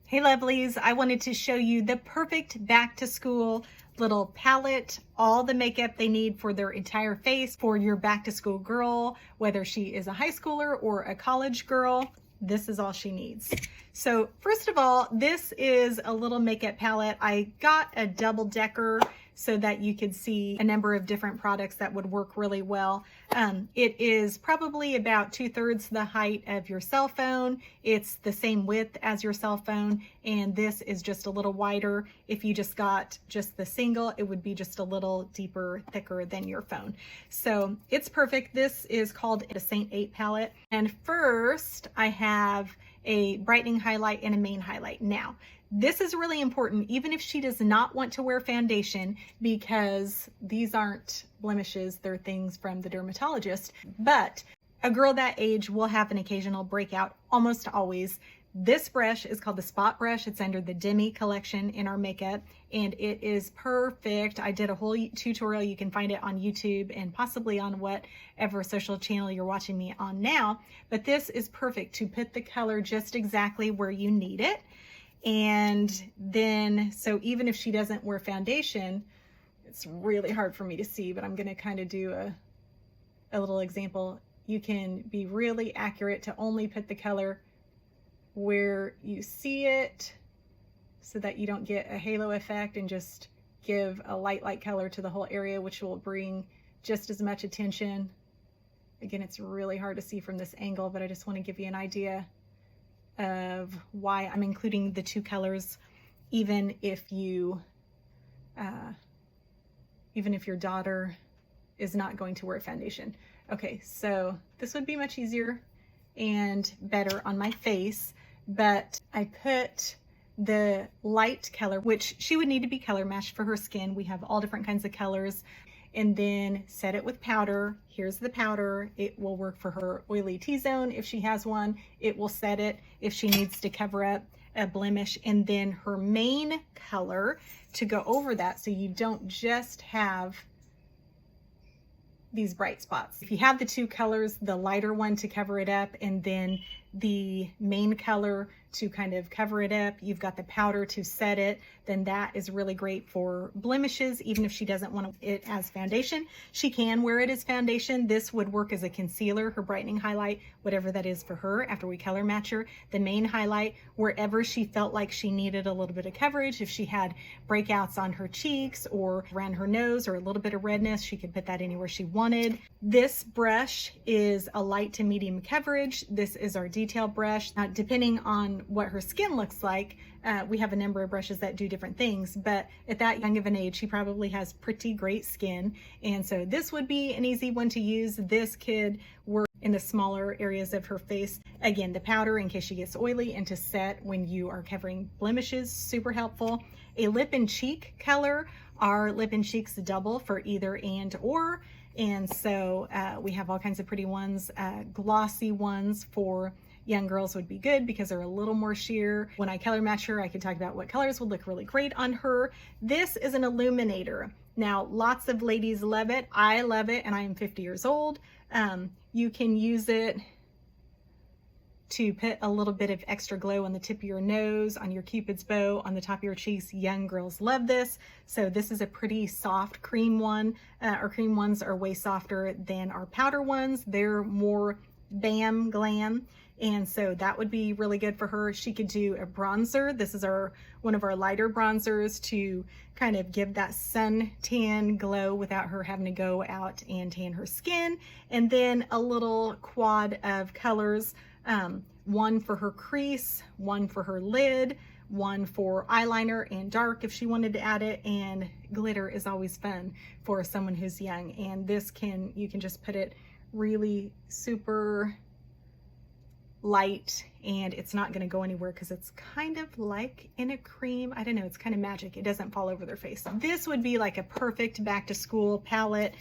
Hey lovelies, I wanted to show you the perfect back to school little palette, all the makeup they need for their entire face for your back to school girl, whether she is a high schooler or a college girl. This is all she needs. So first of all, this is a little makeup palette. I got a double decker so that you could see a number of different products that would work really well. It is probably about 2/3 the height of your cell phone. It's the same width as your cell phone, and this is just a little wider. If you just got just the single, it would be just a little deeper, thicker than your phone. So it's perfect. This is called a Seint 8 palette. And first I have a brightening highlight and a main highlight. Now, this is really important, even if she does not want to wear foundation, because these aren't blemishes, they're things from the dermatologist. But a girl that age will have an occasional breakout, almost always. This brush is called the Spot Brush. It's under the Demi collection in our makeup, and it is perfect. I did a whole tutorial. You can find it on YouTube and possibly on whatever social channel you're watching me on now. But this is perfect to put the color just exactly where you need it. And then, so even if she doesn't wear foundation, it's really hard for me to see, but I'm going to kind of do a little example. You can be really accurate to only put the color where you see it so that you don't get a halo effect, and just give a light color to the whole area, which will bring just as much attention. Again, it's really hard to see from this angle, but I just want to give you an idea of why I'm including the two colors, even if you even if your daughter is not going to wear foundation. Okay, so this would be much easier and better on my face, but I put the light color, which she would need to be color matched for her skin. We have all different kinds of colors. And then set it with powder. Here's the powder. It will work for her oily T-zone if she has one. It will set it if she needs to cover up a blemish. And then her main color to go over that, so you don't just have these bright spots. If you have the two colors, the lighter one to cover it up, and then the main color to kind of cover it up, you've got the powder to set it, then that is really great for blemishes. Even if she doesn't want it as foundation, she can wear it as foundation. This would work as a concealer, her brightening highlight, whatever that is for her after we color match her. The main highlight, wherever she felt like she needed a little bit of coverage. If she had breakouts on her cheeks or around her nose or a little bit of redness, she could put that anywhere she wanted. This brush is a light to medium coverage. This is our detail brush. Now, depending on what her skin looks like, we have a number of brushes that do different things, but at that young of an age, she probably has pretty great skin. And so this would be an easy one to use. This could work in the smaller areas of her face. Again, the powder in case she gets oily, and to set when you are covering blemishes, super helpful. A lip and cheek color. Our lip and cheeks double for either and or. And so we have all kinds of pretty ones. Glossy ones for young girls would be good because they're a little more sheer. When I color match her, I could talk about what colors would look really great on her. This is an Illuminator. Now, lots of ladies love it. I love it, and I am 50 years old. You can use it to put a little bit of extra glow on the tip of your nose, on your Cupid's bow, on the top of your cheeks. Young girls love this. So this is a pretty soft cream one. Our cream ones are way softer than our powder ones. They're more bam glam. And so that would be really good for her. She could do a bronzer. This is one of our lighter bronzers to kind of give that sun tan glow without her having to go out and tan her skin. And then a little quad of colors. One for her crease, one for her lid, one for eyeliner and dark if she wanted to add it. And glitter is always fun for someone who's young. And this you can just put it really super light, and it's not going to go anywhere because it's kind of like in a cream. I don't know, it's kind of magic. It doesn't fall over their face. This would be like a perfect back to school palette.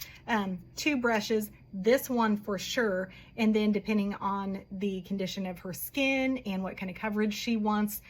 Two brushes, this one for sure, and then depending on the condition of her skin and what kind of coverage she wants,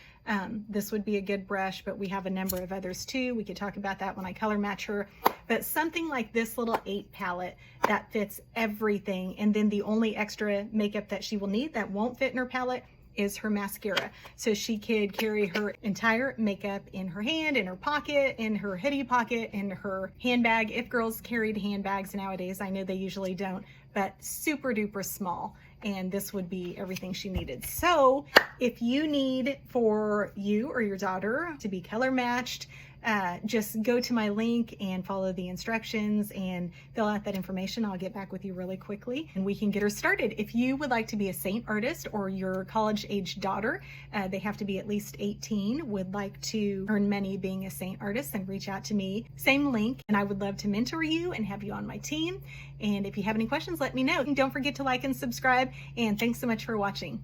this would be a good brush, but we have a number of others too. We could talk about that when I color match her. But something like this little 8 palette that fits everything, and then the only extra makeup that she will need that won't fit in her palette is her mascara. So she could carry her entire makeup in her hand, in her pocket, in her hoodie pocket, in her handbag. If girls carried handbags nowadays, I know they usually don't, but super duper small. And this would be everything she needed. So if you need for you or your daughter to be color matched, just go to my link and follow the instructions and fill out that information. I'll get back with you really quickly and we can get her started. If you would like to be a Seint artist or your college age daughter, they have to be at least 18, would like to earn money being a Seint artist, then reach out to me. Same link, and I would love to mentor you and have you on my team. And if you have any questions, let me know. And don't forget to like and subscribe, and thanks so much for watching.